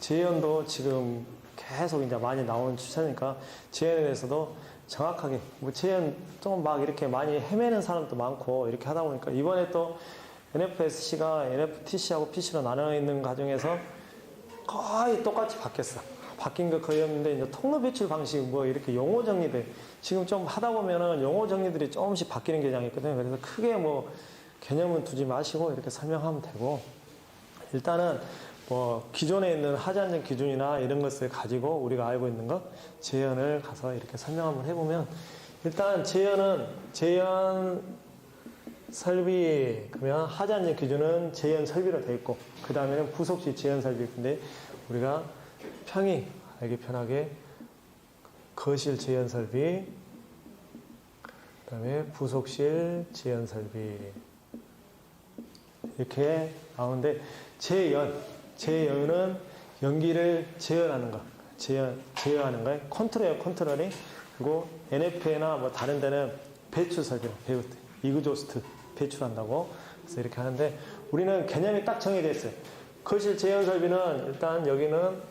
재현도 지금 계속 이제 많이 나오는 추세니까 재현에 대해서도 정확하게 뭐 재현 좀 막 이렇게 많이 헤매는 사람도 많고 이렇게 하다 보니까 이번에 또 NFSC가 NFTC하고 PC로 나눠 있는 과정에서 거의 똑같이 바뀌었어. 바뀐 거 거의 없는데 이제 통로 배출 방식 뭐 이렇게 용어 정리들 지금 좀 하다 보면은 용어 정리들이 조금씩 바뀌는 개념이 있거든요. 그래서 크게 뭐 개념은 두지 마시고 이렇게 설명하면 되고 일단은 뭐 기존에 있는 하자안전 기준이나 이런 것을 가지고 우리가 알고 있는 것 재현을 가서 이렇게 설명 한번 해보면 일단 재현 설비 그러면 하자안전 기준은 재현 설비로 되어 있고 그 다음에는 부속시 재현 설비인데 우리가 평이 알기 편하게 거실 재현 설비 그 다음에 부속실 재현 설비 이렇게 나오는데 재현은 연기를 재현하는 거 재현하는 거예요. 컨트롤이 그리고 NFA나 뭐 다른 데는 배출 설비 이그조스트 배출한다고 그래서 이렇게 하는데 우리는 개념이 딱 정해져 있어요. 거실 재현 설비는 일단 여기는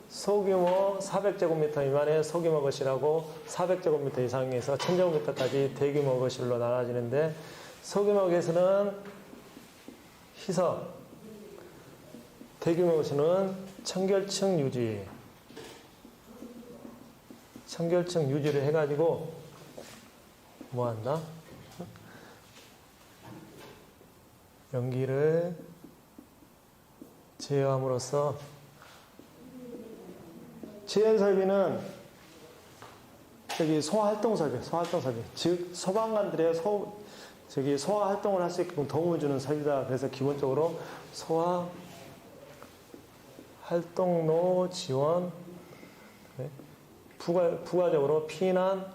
소규모 400제곱미터 미만의 소규모 거실하고 400제곱미터 이상에서 1000제곱미터까지 대규모 거실로 나눠지는데 소규모 거실은 희석 대규모 거실은 청결층 유지를 해가지고 뭐 한다? 연기를 제어함으로써 재현 설비는 저기 소화활동 설비. 즉 소방관들의 소화 활동을 할 수 있게끔 도움을 주는 설비다. 그래서 기본적으로 소화 활동로 지원, 부가적으로 피난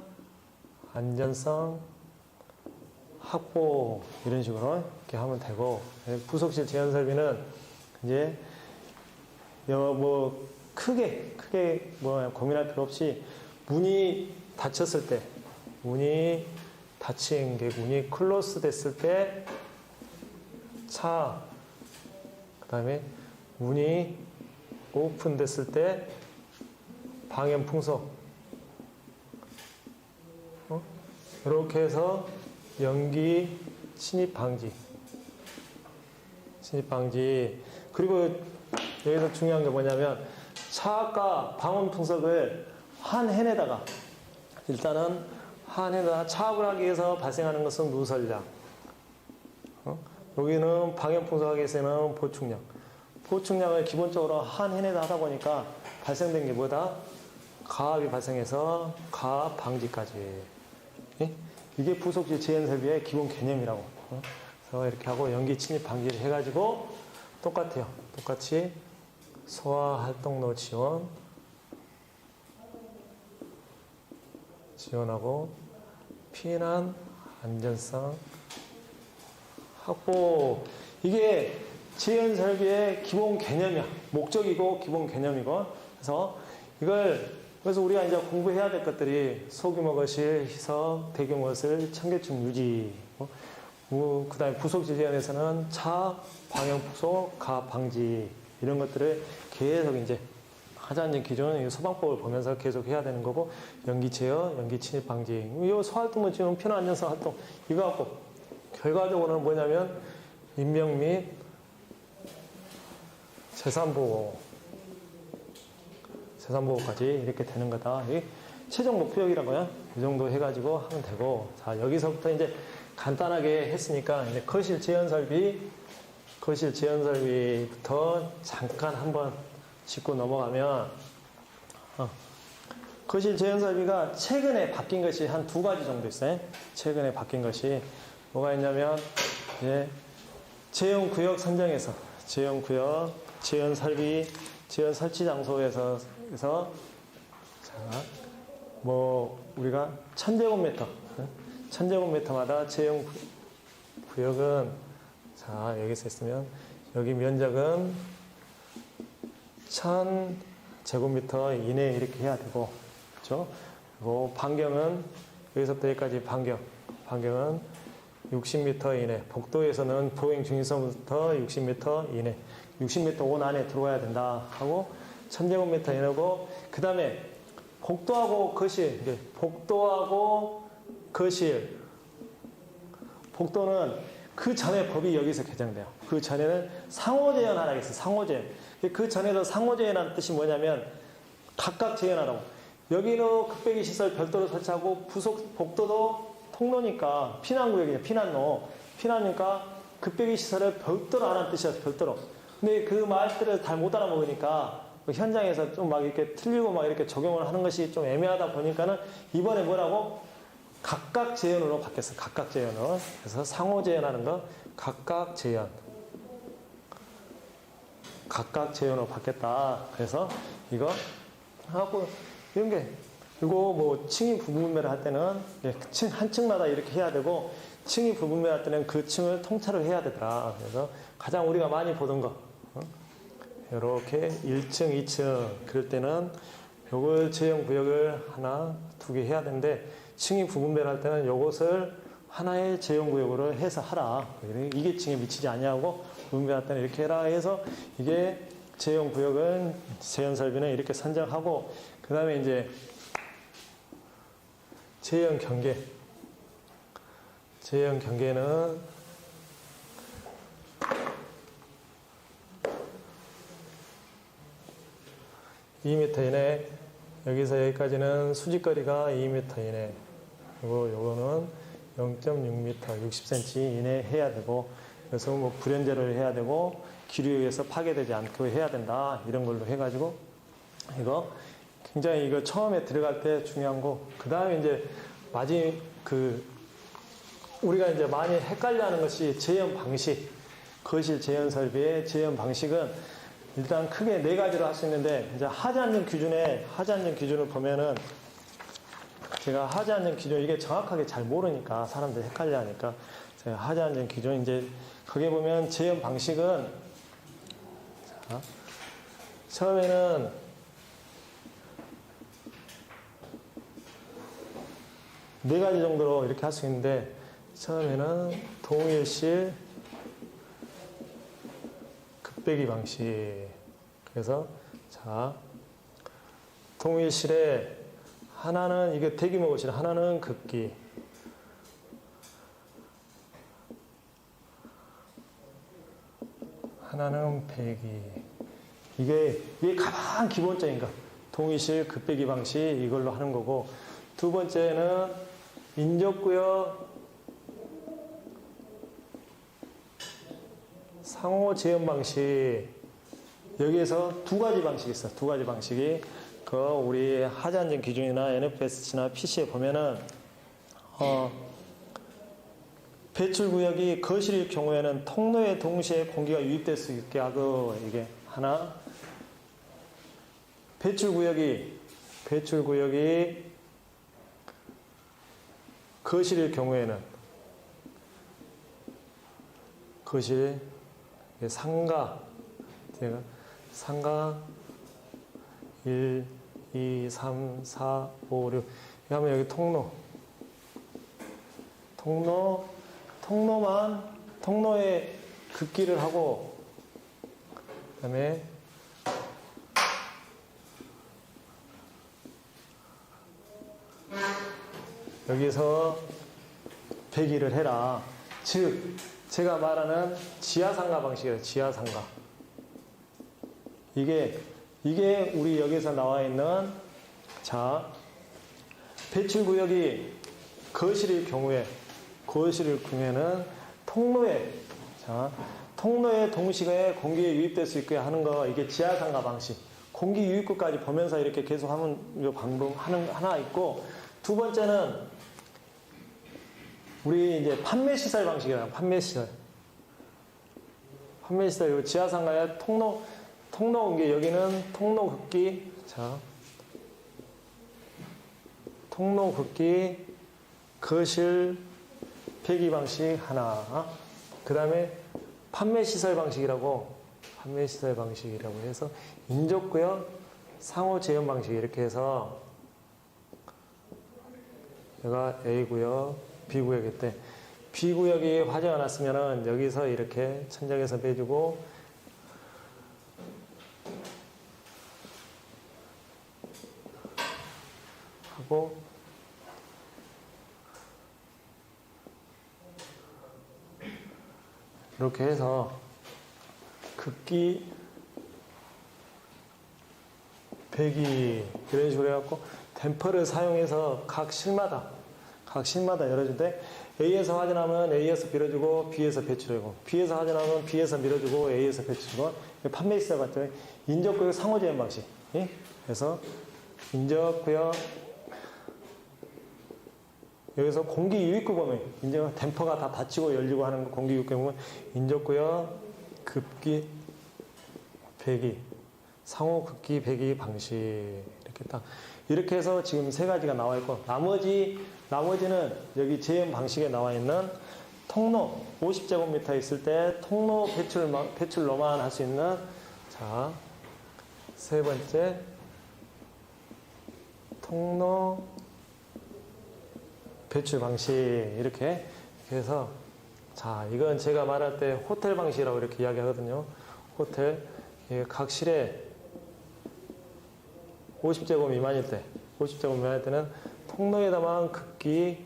안전성 확보 이런 식으로 이렇게 하면 되고 부속실 재현 설비는 이제 뭐 크게 뭐 고민할 필요 없이 문이 닫혔을 때 문이 닫힌 게 문이 클로스 됐을 때 그 다음에 문이 오픈 됐을 때 방염 풍속 이렇게 해서 연기 침입 방지 그리고 여기서 중요한 게 뭐냐면 차압과 방음 풍속을 한 헨에다가 일단은 한 헨에다가 차압을 하기 위해서 발생하는 것은 누설량 여기는 방염 풍속하기 위해서는 보충량을 기본적으로 한 헨에다 하다 보니까 발생된 게 뭐다? 가압이 발생해서 가압 방지까지 이게 부속실 재현 설비의 기본 개념이라고 그래서 이렇게 하고 연기 침입 방지를 해가지고 똑같아요. 똑같이 소화 활동로 지원하고 피난 안전성 확보 이게 재현 설비의 기본 개념이야. 목적이고 기본 개념이고 그래서 우리가 이제 공부해야 될 것들이 소규모 거실, 희석, 대규모 거실, 청결층 유지 그 다음에 부속실 재현에서는 차, 방향 풍속, 가압 방지 이런 것들을 계속 이제 하자안전 기준 소방법을 보면서 계속 해야 되는 거고 연기 제어, 연기 침입 방지 이 소활동은 지금 피난 안전성 활동 이거 갖고 결과적으로는 뭐냐면 인명 및 재산보호까지 이렇게 되는 거다. 이 최종 목표역이라고요. 이 정도 해가지고 하면 되고 자 여기서부터 이제 간단하게 했으니까 이제 거실 재현 설비부터 잠깐 한번 짚고 넘어가면 거실 재현 설비가 최근에 바뀐 것이 한 두 가지 정도 있어요. 최근에 바뀐 것이 뭐가 있냐면 이제 재현구역 선정에서 재현구역, 재현 설비, 재현 설치 장소에서 뭐 우리가 1000제곱미터마다 재현 구역은 자 여기서 있으면 여기 면적은 1000제곱미터 이내 이렇게 해야 되고 그렇죠? 그리고 반경은 여기서부터 여기까지 반경은 60m 이내 복도에서는 보행 중심선부터 60m 이내 60m 온 안에 들어와야 된다 하고 1000제곱미터 해놓고 그 다음에 복도하고 거실, 이제 복도하고 거실, 복도는 그 전에 법이 여기서 개정돼요. 그 전에는 상호재현하라고 했어요. 상호재현. 그 전에도 상호재현하는 뜻이 뭐냐면 각각 재현하라고. 여기는 급배기 시설 별도로 설치하고 복도도 통로니까 피난구역이냐 피난로. 피난이니까 급배기 시설을 별도로 하라는 뜻이었어요. 별도로. 근데 그 말들을 잘 못 알아먹으니까 현장에서 좀 막 이렇게 틀리고 막 이렇게 적용을 하는 것이 좀 애매하다 보니까는 이번에 뭐라고? 각각 재현으로 바뀌었어요. 각각 재현으로. 그래서 상호 재현하는 거 각각 재현. 각각 재현으로 바뀌었다. 그래서 이거 하고 이런 게 이거 뭐 층이 부분매를 할 때는 한 층마다 이렇게 해야 되고 층이 부분매를 할 때는 그 층을 통째로 해야 되더라. 그래서 가장 우리가 많이 보던 거 이렇게 1층, 2층 그럴 때는 요걸 제형 구역을 하나, 두 개 해야 되는데 층이 부분배를 할 때는 요것을 하나의 제형 구역으로 해서 하라. 이게 층에 미치지 아니하고 부분배할 때는 이렇게 해라 해서 이게 제형 구역은 제현 설비는 이렇게 선정하고 그 다음에 이제 제형 경계. 제형 경계는 (2m) 이내, 여기서 여기까지는 수직거리가 2m 이내, 그리고 요거는 0.6m, 60cm 이내 해야 되고, 그래서 뭐 불연제를 해야 되고, 기류에 의해서 파괴되지 않고 해야 된다. 이런 걸로 해가지고, 이거 굉장히 이거 처음에 들어갈 때 중요한 거, 그 다음에 이제 우리가 이제 많이 헷갈려 하는 것이 재현 방식, 거실 재현 설비의 재현 방식은 일단 크게 네 가지로 할 수 있는데, 이제 하지 않는 기준을 보면은, 제가 하지 않는 기준, 이게 정확하게 잘 모르니까, 사람들이 헷갈려 하니까, 제가 하지 않는 기준, 이제, 거기에 보면 재현 방식은, 자, 처음에는, 네 가지 정도로 이렇게 할 수 있는데, 처음에는 동일실, 급배기 방식. 그래서 자, 동일실에 하나는 이게 대규모 거실, 하나는 급기, 하나는 배기. 이게 가장 기본적인 거. 동일실 급배기 방식 이걸로 하는 거고, 두 번째는 인접구역 상호 재현 방식. 여기에서 두 가지 방식이 있어. 두 가지 방식이. 우리 하자안전 기준이나 NFS나 PC에 보면은, 배출구역이 거실일 경우에는 통로에 동시에 공기가 유입될 수 있게 하고, 이게 하나. 배출구역이 거실일 경우에는, 거실, 상가, 상가 1, 2, 3, 4, 5, 6. 그러면 여기 통로에 급기를 하고, 그 다음에 여기서 배기를 해라. 즉, 제가 말하는 지하상가 방식이에요. 지하상가. 이게 우리 여기서 나와 있는, 자, 배출구역이 거실일 경우에는 통로에 동시에 공기에 유입될 수 있게 하는 거, 이게 지하상가 방식. 공기 유입구까지 보면서 이렇게 계속 하면 이 방법 하나 있고, 두 번째는 우리 이제 판매시설 방식이라고. 판매시설, 이 지하상가에 통로 공기, 여기는 통로 급기, 자, 통로 급기, 거실 배기 방식 하나. 그 다음에 판매시설 방식이라고 해서 인접구역 상호 재현 방식 이렇게 해서 여기가 A구역, B구역일 때 B구역이 화재가 났으면은 여기서 이렇게 천장에서 빼주고 해주고 이렇게 해서 극기 배기 이런 식으로 해갖고 댐퍼를 사용해서 각 실마다 열어줄 때 A에서 확인하면 A에서 밀어주고 B에서 배출하고 B에서 확인하면 B에서 밀어주고 A에서 배출하고 판매시설 같은 인접구역 상호제한 방식. 예? 그래서 인접구역 여기서 공기 유입구 보면 이제 댐퍼가 다 닫히고 열리고 하는 거 공기 유입구 보면 인접구역 급기 배기 상호 급기 배기 방식 이렇게 딱 이렇게 해서 지금 세 가지가 나와 있고 나머지는 여기 제형 방식에 나와 있는 통로 50제곱미터 있을 때 통로 배출로만 할 수 있는 자, 세 번째 통로 배출 방식 이렇게 해서 자, 이건 제가 말할 때 호텔 방식이라고 이렇게 이야기하거든요. 호텔 각 실에 50제곱 미만일 때는 통로에다만 급기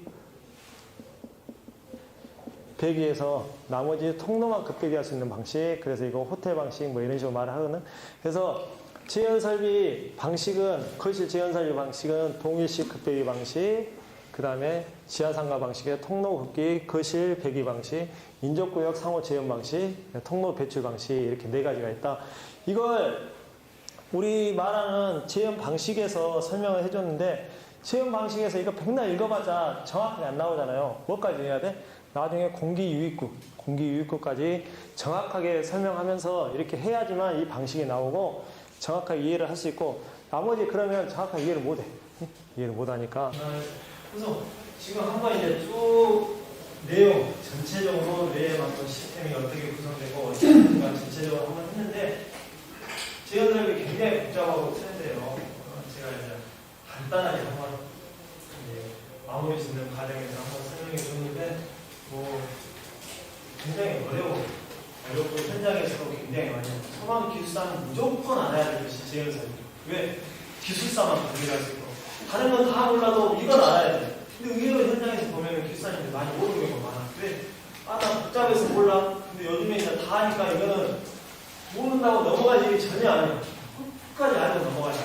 배기해서 나머지 통로만 급배기할 수 있는 방식. 그래서 이거 호텔 방식 뭐 이런 식으로 말을 하거든. 그래서 제연설비 방식은 거실 제연설비 방식은 동일식 급배기 방식, 그 다음에 지하상가 방식의 통로 급기 거실 배기 방식, 인접구역 상호 제연 방식, 통로 배출 방식 이렇게 네 가지가 있다. 이걸 우리 말하는 제연 방식에서 설명을 해줬는데 제연 방식에서 이거 백날 읽어봤자 정확하게 안 나오잖아요. 뭐까지 해야 돼? 나중에 공기 유입구까지 정확하게 설명하면서 이렇게 해야지만 이 방식이 나오고 정확하게 이해를 할 수 있고 나머지 그러면 정확하게 이해를 못해. 이해를 못하니까. 그래서 지금 한번 이제 쭉 내용 전체적으로 뇌에 맞는 시스템이 어떻게 구성되고 전체적으로 한번 했는데 제어설비 굉장히 복잡하고 센데요. 제가 이제 간단하게 한번 마무리 짓는 과정에서 한번 설명해 줬는데 뭐 굉장히 어렵고 현장에서도 굉장히 많이 소방 기술사는 무조건 알아야 될 것이 제어설비. 왜? 기술사만 관리할 수 있고 다른 건 다 몰라도 이건 알아야 돼. 근데 의외로 현장에서 보면 기술사님들 많이 모르는 경우가 많아. 왜? 나 복잡해서 몰라. 근데 요즘에 이제 다 하니까 이거는 모른다고 넘어갈 일이 전혀 아니에요. 끝까지 알고 넘어가지.